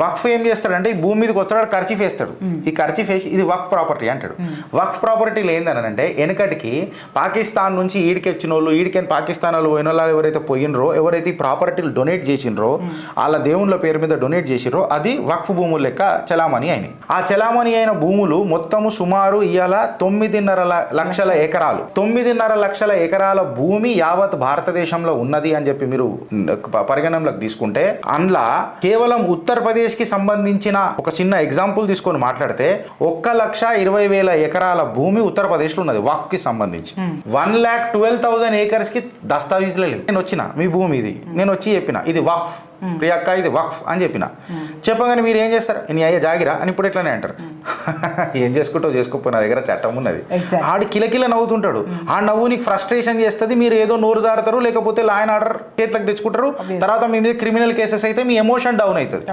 వక్ఫ్ ఏం చేస్తాడంటే ఈ భూమి మీదకి వస్తాడు ఖర్చు వేస్తాడు, ఈ ఖర్చు వేసి ఇది వక్ఫ్ ప్రాపర్టీ అంటాడు. వక్ఫ్ ప్రాపర్టీలు ఏందనంటే వెనకటికి పాకిస్తాన్ నుంచి ఈడికి వచ్చిన వాళ్ళు, ఈడికైనా పాకిస్తాన్ వాళ్ళు పోయిన వాళ్ళు ఎవరైతే పోయినరో, ఎవరైతే ఈ ప్రాపర్టీలు డొనేట్ చేసినరో, వాళ్ళ దేవుళ్ళ పేరు మీద డొనేట్ చేసిరో అది వక్ఫ్ భూములు లెక్క చలామణి అయినాయి. ఆ చలామణి అయిన భూములు మొత్తము సుమారు ఇవాళ 9.5 లక్షల ఎకరాలు, 9.5 లక్షల ఎకరాల భూమి యావత్ భారతదేశంలో ఉన్నది అని చెప్పి మీరు పరిగణనలోకి తీసుకుంటే, అందులో కేవలం ఉత్తరప్రదేశ్ కి సంబంధించిన ఒక చిన్న ఎగ్జాంపుల్ తీసుకొని మాట్లాడితే 1,20,000 ఎకరాల భూమి ఉత్తరప్రదేశ్ లో ఉన్నది వక్ఫ్ కి సంబంధించి. 1,12,000 ఏకర్స్ కి దస్తావేజులే లేవు. నేను వచ్చిన మీ భూమి ఇది, నేను వచ్చి చెప్పిన ఇది వక్ఫ్ ప్రియక్క, ఇది వక్ఫ్ అని చెప్పగానే మీరు ఏం చేస్తారు, నీ అయ్యా జాగిరా అని ఇప్పుడు ఎట్లానే అంటారు. ఏం చేసుకుంటావు చేసుకోకపోయి, నా దగ్గర చట్టం ఉన్నది. ఆడు కిలకిల నవ్వుతుంటాడు. ఆ నవ్వు నీకు ఫ్రస్ట్రేషన్ చేస్తుంది. మీరు ఏదో నోరు జారుతారు, లేకపోతే లా అండ్ ఆర్డర్ చేతులకు తెచ్చుకుంటారు. తర్వాత మీ మీద క్రిమినల్ కేసెస్ అయితే మీ ఎమోషన్ డౌన్ అవుతుంది.